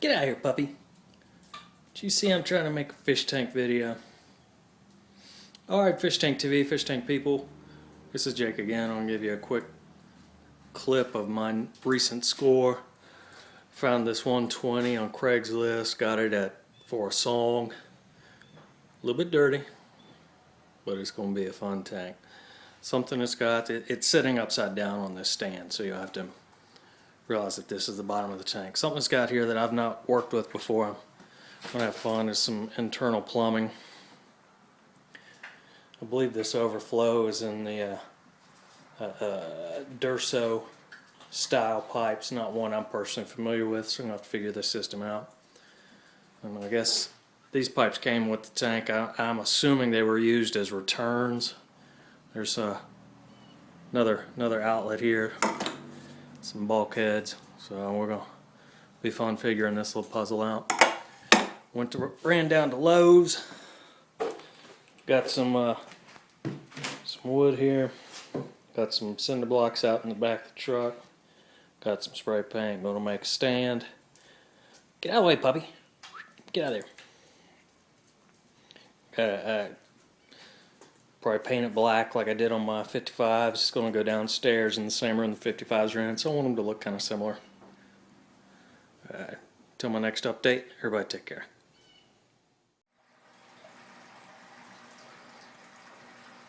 Get out of here, puppy. Did you see I'm trying to make a fish tank video? Alright, Fish Tank TV, Fish Tank people. This is Jake again. I'm going to give you a quick clip of my recent score. Found this 120 on Craigslist. Got it for a song. A little bit dirty, but it's going to be a fun tank. Something that's got, it's sitting upside down on this stand, so you'll have to realize that this is the bottom of the tank. Something it's got here that I've not worked with before. I'm going to have fun is some internal plumbing. I believe this overflow is in the Durso style pipes, not one I'm personally familiar with, so I'm going to have to figure this system out. And I guess these pipes came with the tank. I'm assuming they were used as returns. There's another outlet here, some bulkheads, so we're going to be fun figuring this little puzzle out. Ran down to Lowe's, got some wood here, got some cinder blocks out in the back of the truck, got some spray paint, going to make a stand. Get out of the way, puppy. Get out of there. Probably paint it black like I did on my 55s. It's going to go downstairs in the same room the 55s are in, so I want them to look kind of similar. Till my next update, everybody take care.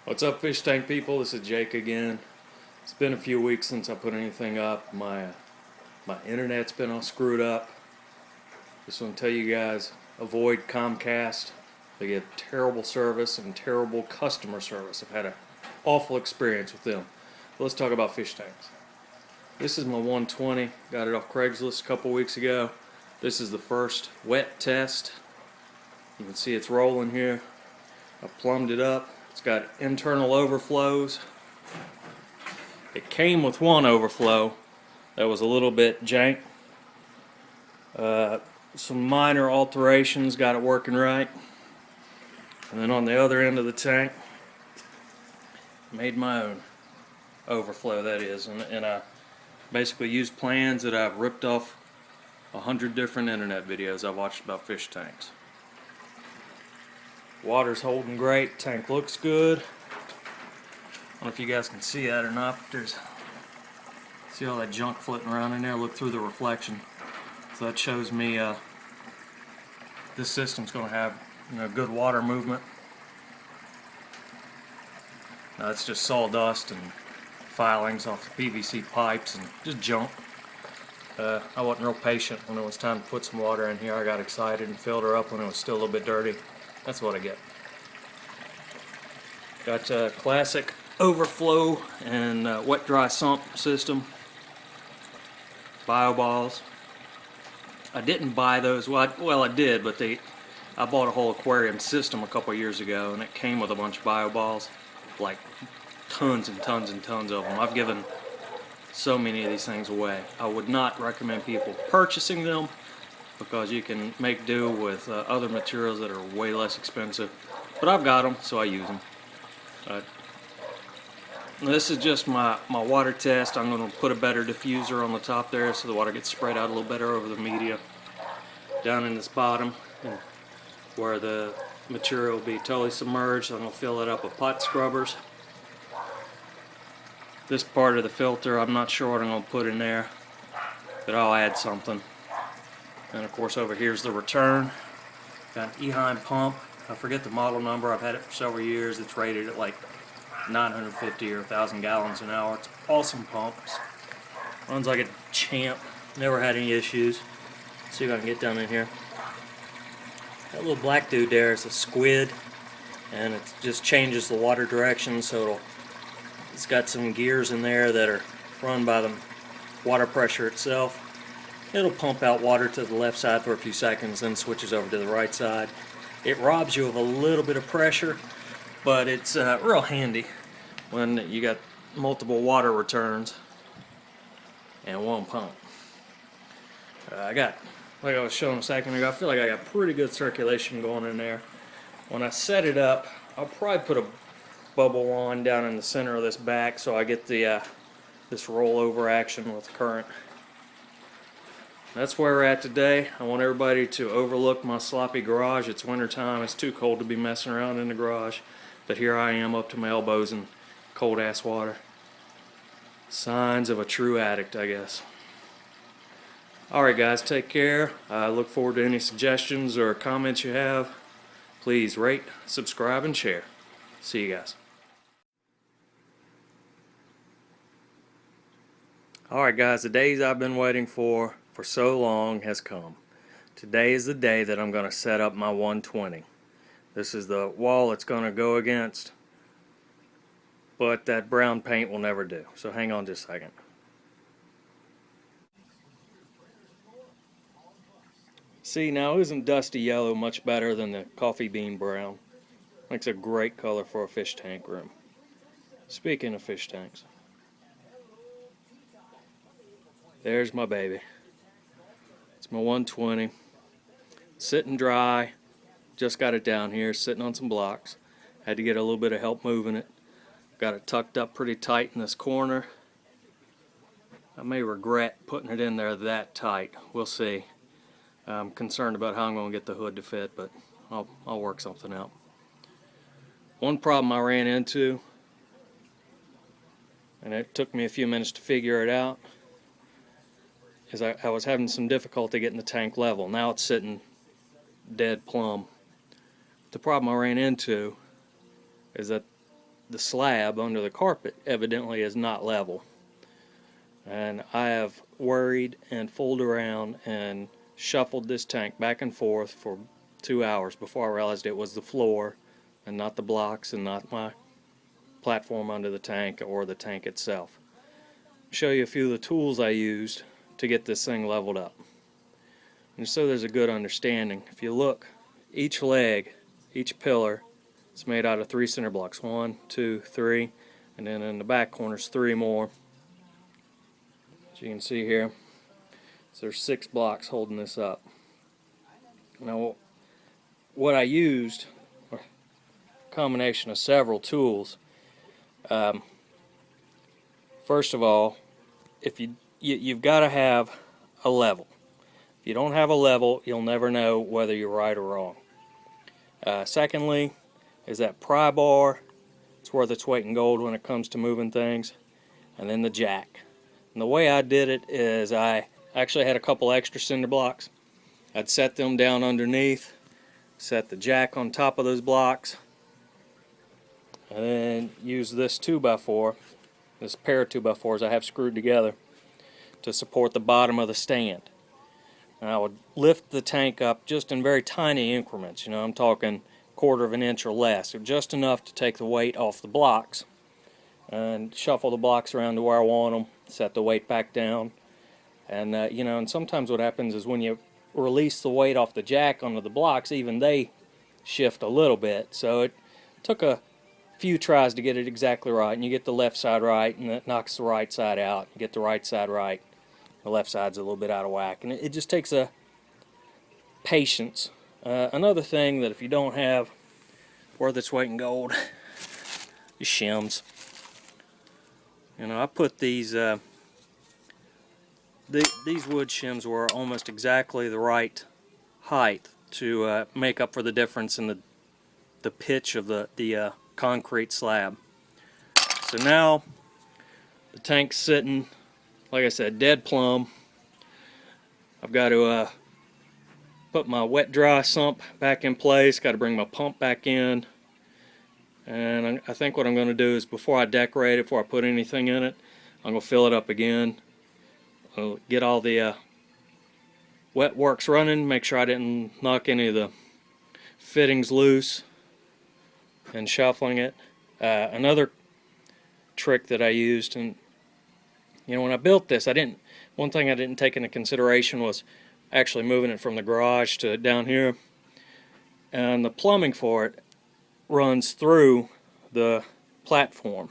What's up, Fish Tank people? This is Jake again. It's been a few weeks since I put anything up. My internet's been all screwed up. Just want to tell you guys, avoid Comcast. They give terrible service and terrible customer service. I've had an awful experience with them. But let's talk about fish tanks. This is my 120. Got it off Craigslist a couple weeks ago. This is the first wet test. You can see it's rolling here. I plumbed it up. It's got internal overflows. It came with one overflow that was a little bit jank. Some minor alterations got it working right. And then on the other end of the tank, made my own overflow, that is. And I basically used plans that I've ripped off 100 different internet videos I've watched about fish tanks. Water's holding great, tank looks good. I don't know if you guys can see that or not, but see all that junk floating around in there? Look through the reflection. So that shows me this system's going to have good water movement. Now it's just sawdust and filings off the PVC pipes and just junk. I wasn't real patient when it was time to put some water in here. I got excited and filled her up when it was still a little bit dirty. That's what I get. Got a classic overflow and wet dry sump system. Bio balls. I didn't buy those. Well, I did, but I bought a whole aquarium system a couple years ago, and it came with a bunch of bio balls, like tons and tons and tons of them. I've given so many of these things away. I would not recommend people purchasing them because you can make do with other materials that are way less expensive. But I've got them, so I use them. This is just my water test. I'm going to put a better diffuser on the top there so the water gets spread out a little better over the media. Down in this bottom, where the material will be totally submerged, I'm going to fill it up with pot scrubbers. This part of the filter, I'm not sure what I'm going to put in there, but I'll add something. And of course over here's the return. Got an Eheim pump. I forget the model number. I've had it for several years. It's rated at like 950 or 1,000 gallons an hour. It's awesome pumps. Runs like a champ. Never had any issues. Let's see if I can get down in here. That little black dude there is a squid, and it just changes the water direction, so it's got some gears in there that are run by the water pressure itself. It'll pump out water to the left side for a few seconds, then switches over to the right side. It robs you of a little bit of pressure, but it's real handy when you got multiple water returns. and one pump. I got, like I was showing a second ago, I feel like I got pretty good circulation going in there. When I set it up, I'll probably put a bubble wand down in the center of this back so I get the this rollover action with current. That's where we're at today. I want everybody to overlook my sloppy garage. It's winter time. It's too cold to be messing around in the garage. But here I am up to my elbows in cold ass water. Signs of a true addict, I guess. Alright guys, take care. I look forward to any suggestions or comments you have. Please rate, subscribe, and share. See you guys. Alright guys, the days I've been waiting for so long has come. Today is the day that I'm going to set up my 120. This is the wall it's going to go against, but that brown paint will never do. So hang on just a second. See, now isn't dusty yellow much better than the coffee bean brown? Makes a great color for a fish tank room. Speaking of fish tanks, there's my baby. It's my 120. Sitting dry. Just got it down here, sitting on some blocks. Had to get a little bit of help moving it. Got it tucked up pretty tight in this corner. I may regret putting it in there that tight. We'll see. I'm concerned about how I'm going to get the hood to fit, but I'll work something out. One problem I ran into, and it took me a few minutes to figure it out, is I was having some difficulty getting the tank level. Now it's sitting dead plumb. The problem I ran into is that the slab under the carpet evidently is not level. And I have worried and fooled around and shuffled this tank back and forth for 2 hours before I realized it was the floor and not the blocks and not my platform under the tank or the tank itself. I'll show you a few of the tools I used to get this thing leveled up. And so there's a good understanding. If you look, each leg, each pillar is made out of 3 center blocks. 1, 2, 3, and then in the back corners 3 more. As you can see here, so there's 6 blocks holding this up. Now what I used, a combination of several tools. First of all, if you've got to have a level. If you don't have a level, you'll never know whether you're right or wrong. Secondly, is that pry bar. It's worth its weight in gold when it comes to moving things. And then the jack. And the way I did it is I actually had a couple extra cinder blocks. I'd set them down underneath, set the jack on top of those blocks, and then use this 2x4, this pair of 2x4s I have screwed together to support the bottom of the stand. And I would lift the tank up just in very tiny increments. You know, I'm talking 1/4 of an inch or less, or just enough to take the weight off the blocks, and shuffle the blocks around to where I want them, set the weight back down. And you know, and sometimes what happens is when you release the weight off the jack onto the blocks, even they shift a little bit. So it took a few tries to get it exactly right, and you get the left side right, and it knocks the right side out. You get the right side right, the left side's a little bit out of whack, and it just takes a patience. Another thing that if you don't have worth its weight in gold is shims. You know, I put these wood shims were almost exactly the right height to make up for the difference in the pitch of the concrete slab. So now the tank's sitting, like I said, dead plumb. I've got to put my wet dry sump back in place, got to bring my pump back in, and I think what I'm going to do is before I decorate it, before I put anything in it, I'm going to fill it up again. I'll get all the wet works running, make sure I didn't knock any of the fittings loose, and shuffling it. Another trick that I used, and you know, when I built this, one thing I didn't take into consideration was actually moving it from the garage to down here, and the plumbing for it runs through the platform.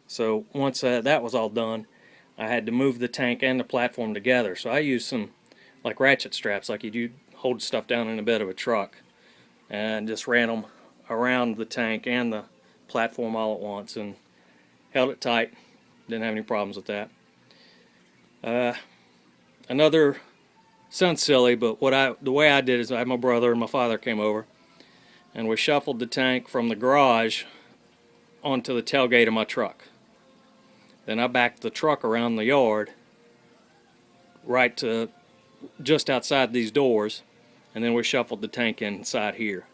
So once that was all done, I had to move the tank and the platform together. So I used some like ratchet straps, like you do hold stuff down in the bed of a truck, and just ran them around the tank and the platform all at once and held it tight. Didn't have any problems with that. Another, sounds silly, but the way I did is I had my brother and my father came over, and we shuffled the tank from the garage onto the tailgate of my truck. Then I backed the truck around the yard right to just outside these doors, and then we shuffled the tank inside here.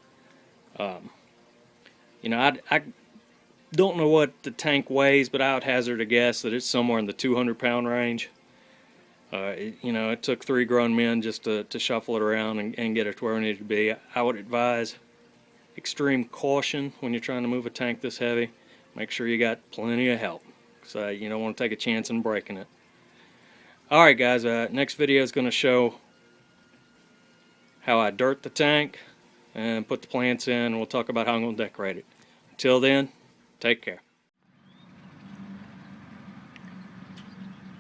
You know, I don't know what the tank weighs, but I would hazard a guess that it's somewhere in the 200-pound range. You know, it took 3 grown men just to shuffle it around and get it to where it needed to be. I would advise extreme caution when you're trying to move a tank this heavy. Make sure you got plenty of help, so you don't want to take a chance in breaking it. Alright guys, next video is going to show how I dirt the tank and put the plants in, and we'll talk about how I'm going to decorate it. Until then, take care.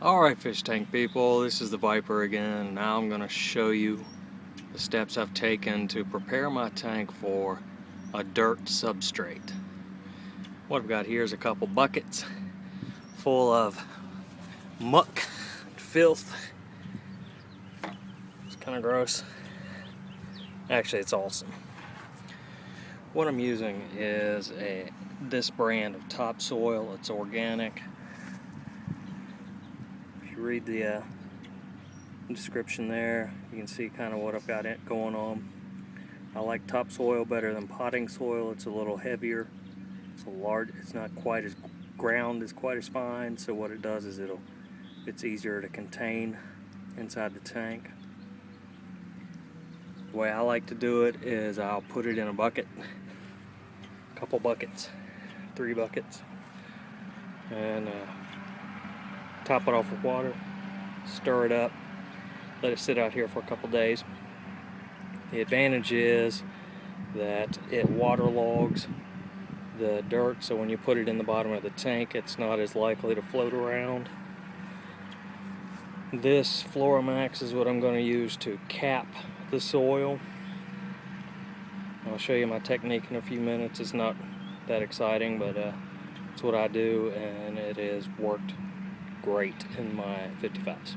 Alright fish tank people, this is the Viper again, and now I'm going to show you the steps I've taken to prepare my tank for a dirt substrate. What I've got here is a couple buckets full of muck, filth. It's kind of gross. Actually, it's awesome. What I'm using is this brand of topsoil. It's organic. If you read the description there, you can see kind of what I've got going on. I like topsoil better than potting soil. It's a little heavier. It's not quite as ground is quite as fine. So what it does is it's easier to contain inside the tank. The way I like to do it is I'll put it in a bucket, a couple buckets, 3 buckets, and top it off with water, stir it up, let it sit out here for a couple days. The advantage is that it waterlogs the dirt, so when you put it in the bottom of the tank, it's not as likely to float around. This Flora-Max is what I'm going to use to cap the soil. I'll show you my technique in a few minutes. It's not that exciting, but it's what I do, and it has worked great in my 55s.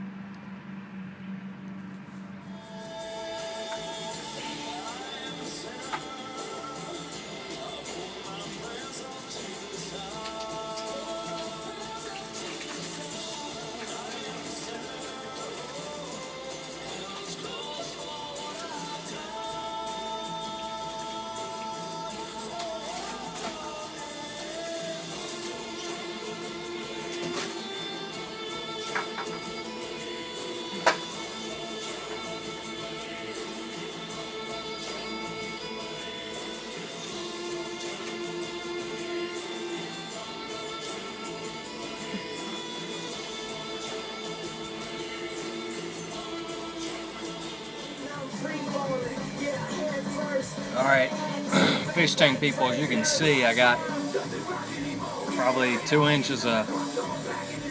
Alright, fish tank people, as you can see, I got probably 2 inches of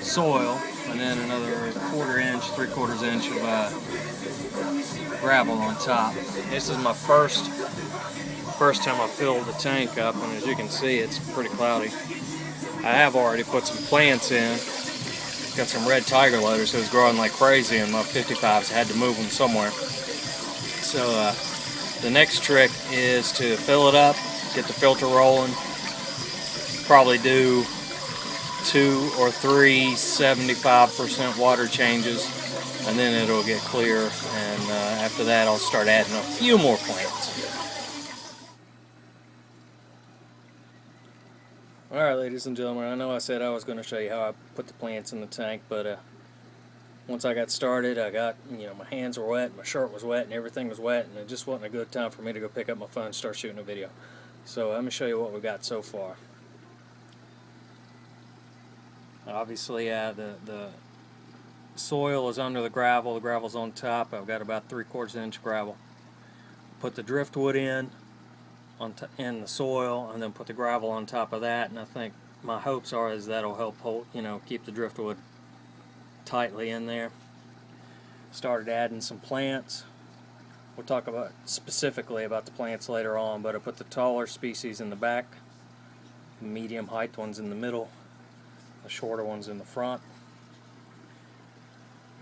soil and then another 1/4 inch, 3/4 inch of gravel on top. This is my first time I filled the tank up, and as you can see, it's pretty cloudy. I have already put some plants in. Got some red tiger lotus that was growing like crazy, and my 55s, I had to move them somewhere. So the next trick is to fill it up, get the filter rolling, probably do 2 or 3 75% water changes, and then it'll get clear, and after that I'll start adding a few more plants. Alright ladies and gentlemen, I know I said I was going to show you how I put the plants in the tank, but once I got started, I got, my hands were wet, my shirt was wet, and everything was wet, and it just wasn't a good time for me to go pick up my phone and start shooting a video. So let me show you what we got so far. Obviously, the soil is under the gravel's on top. I've got about 3/4 inch gravel. Put the driftwood in the soil, and then put the gravel on top of that, and I think my hopes are is that'll help hold, keep the driftwood tightly in there. Started adding some plants. We'll talk about specifically about the plants later on, but I put the taller species in the back, the medium height ones in the middle, the shorter ones in the front.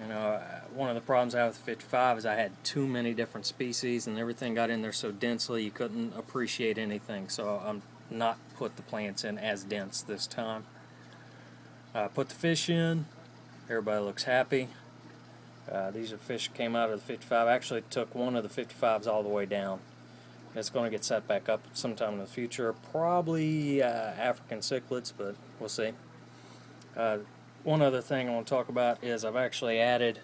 You know, one of the problems I have with the 55 is I had too many different species and everything got in there so densely you couldn't appreciate anything, so I'm not put the plants in as dense this time. Put the fish in. Everybody looks happy. These are fish came out of the 55. I actually took one of the 55s all the way down. It's going to get set back up sometime in the future. Probably African cichlids, but we'll see. One other thing I want to talk about is I've actually added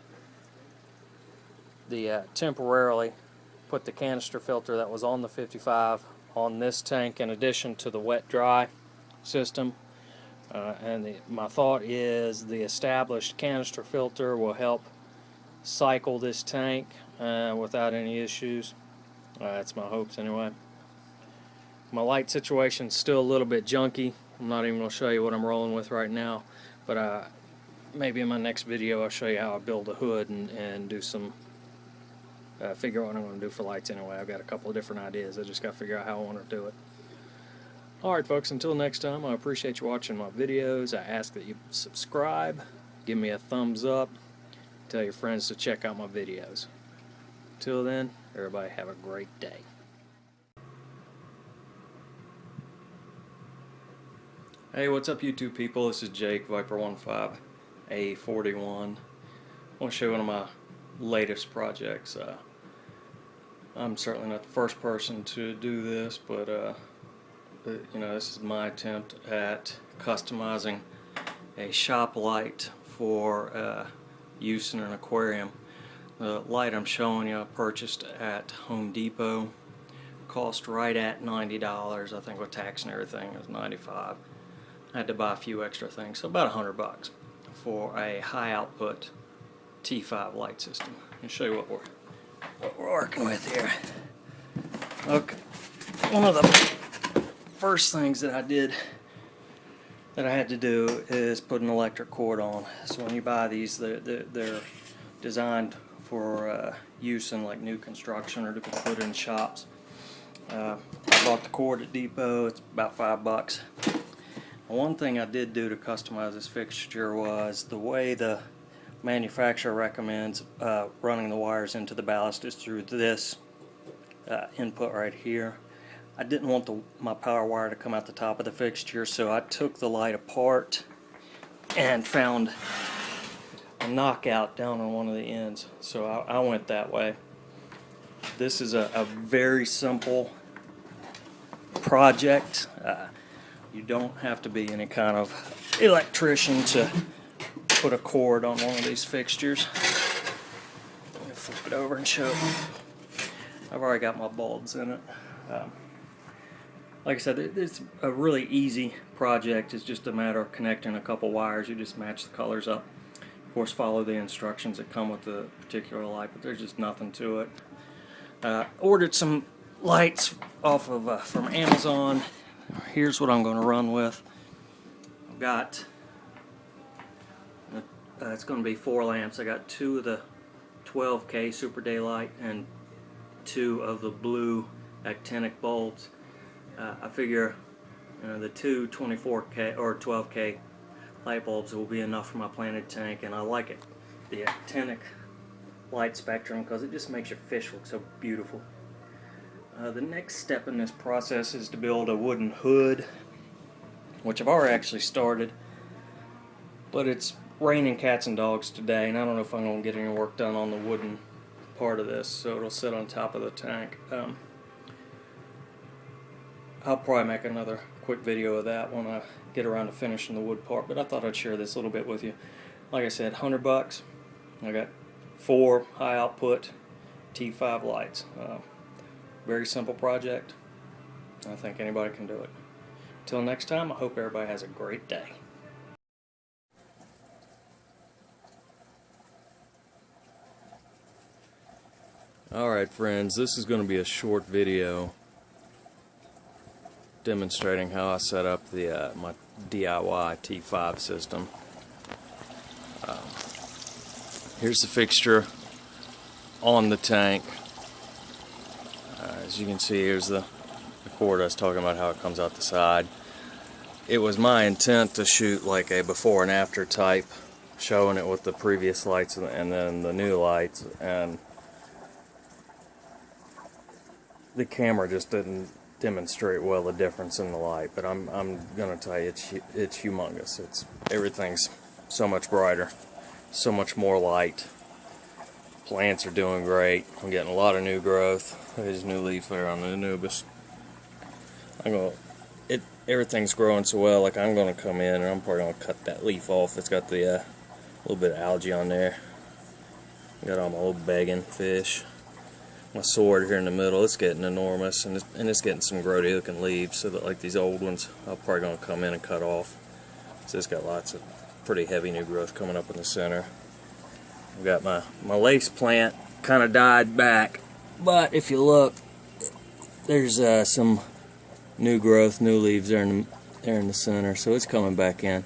the temporarily put the canister filter that was on the 55 on this tank in addition to the wet-dry system. My thought is the established canister filter will help cycle this tank without any issues. That's my hopes anyway. My light situation's still a little bit junky. I'm not even going to show you what I'm rolling with right now, but maybe in my next video I'll show you how I build a hood and do some figure out what I'm going to do for lights anyway. I've got a couple of different ideas. I just got to figure out how I want to do it. Alright folks, until next time, I appreciate you watching my videos. I ask that you subscribe, give me a thumbs up, tell your friends to check out my videos. Till then, everybody have a great day. Hey, what's up YouTube people? This is Jake, Viper15A41. I want to show you one of my latest projects. I'm certainly not the first person to do this, but you know, this is my attempt at customizing a shop light for use in an aquarium. The light I'm showing you I purchased at Home Depot. Cost right at $90. I think with tax and everything it was $95. I had to buy a few extra things, so about $100 for a high output T5 light system. I'll show you what we're working with here. Okay, one of the first things that I had to do is put an electric cord on. So when you buy these, they're designed for use in like new construction or to be put in shops. I bought the cord at Depot. It's about $5. One thing I did do to customize this fixture was the way the manufacturer recommends running the wires into the ballast is through this input right here. I didn't want my power wire to come out the top of the fixture, so I took the light apart and found a knockout down on one of the ends, so I went that way. This is a very simple project. You don't have to be any kind of electrician to put a cord on one of these fixtures. Let me flip it over and show you. I've already got my bulbs in it. Like I said, it's a really easy project. It's just a matter of connecting a couple wires. You just match the colors up. Of course, follow the instructions that come with the particular light, but there's just nothing to it. Ordered some lights off of from Amazon. Here's what I'm going to run with. I've got it's going to be 4 lamps. I got 2 of the 12K Super Daylight and 2 of the blue actinic bulbs. I figure the 2 24K or 12K light bulbs will be enough for my planted tank, and I like it, the actinic light spectrum, because it just makes your fish look so beautiful. The next step in this process is to build a wooden hood, which I've already actually started, but it's raining cats and dogs today, and I don't know if I'm going to get any work done on the wooden part of this, so it'll sit on top of the tank. I'll probably make another quick video of that when I get around to finishing the wood part, but I thought I'd share this a little bit with you. Like I said, $100. I got 4 high output T5 lights. Very simple project. I think anybody can do it. Till next time, I hope everybody has a great day. Alright friends, this is going to be a short video demonstrating how I set up the my DIY T5 system. Here's the fixture on the tank. As you can see, here's the cord I was talking about, how it comes out the side. It was my intent to shoot like a before and after type, showing it with the previous lights and then the new lights, and the camera just didn't demonstrate well the difference in the light. But I'm gonna tell you, it's humongous. Everything's so much brighter, so much more light. Plants are doing great. I'm getting a lot of new growth. There's new leaf there on the Anubis. Everything's growing so well. Like, I'm gonna come in and I'm probably gonna cut that leaf off. It's got the little bit of algae on there. Got all my little begging fish. My sword here in the middle, it's getting enormous, and it's getting some grody looking leaves. So that, like these old ones, I'm probably gonna come in and cut off. So it's got lots of pretty heavy new growth coming up in the center. I've got my lace plant kind of died back, but if you look, there's some new growth, new leaves there in the center, so it's coming back in.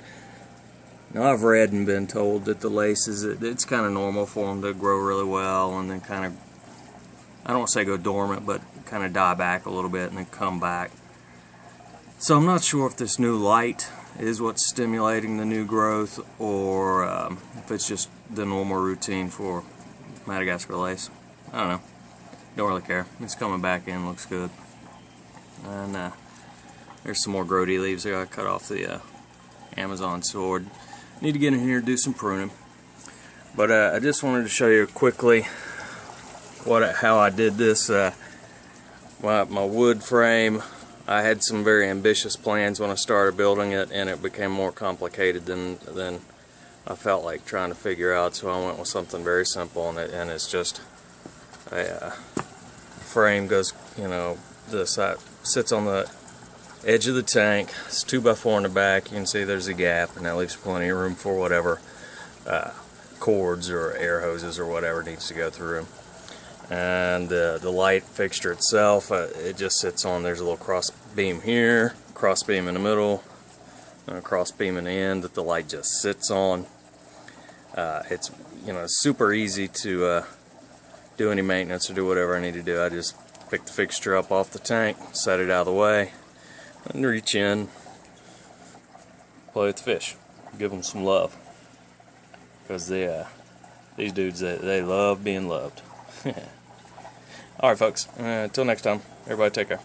Now, I've read and been told that the laces, it's kind of normal for them to grow really well and then kind of, I don't want to say go dormant, but kind of die back a little bit and then come back. So I'm not sure if this new light is what's stimulating the new growth, or if it's just the normal routine for Madagascar lace. I don't know. Don't really care. It's coming back in, looks good. And there's some more grody leaves there. I cut off the Amazon sword. Need to get in here and do some pruning. But I just wanted to show you quickly how I did this. My wood frame, I had some very ambitious plans when I started building it, and it became more complicated than I felt like trying to figure out. So I went with something very simple, and it's just a frame goes, the side sits on the edge of the tank. It's 2x4 in the back. You can see there's a gap, and that leaves plenty of room for whatever cords or air hoses or whatever needs to go through. And the light fixture itself, it just sits on, there's a little cross beam here, cross beam in the middle, and a cross beam in the end that the light just sits on. It's super easy to do any maintenance or do whatever I need to do. I just pick the fixture up off the tank, set it out of the way, and reach in, play with the fish, give them some love, because these dudes, they love being loved. Alright folks, until next time, everybody take care.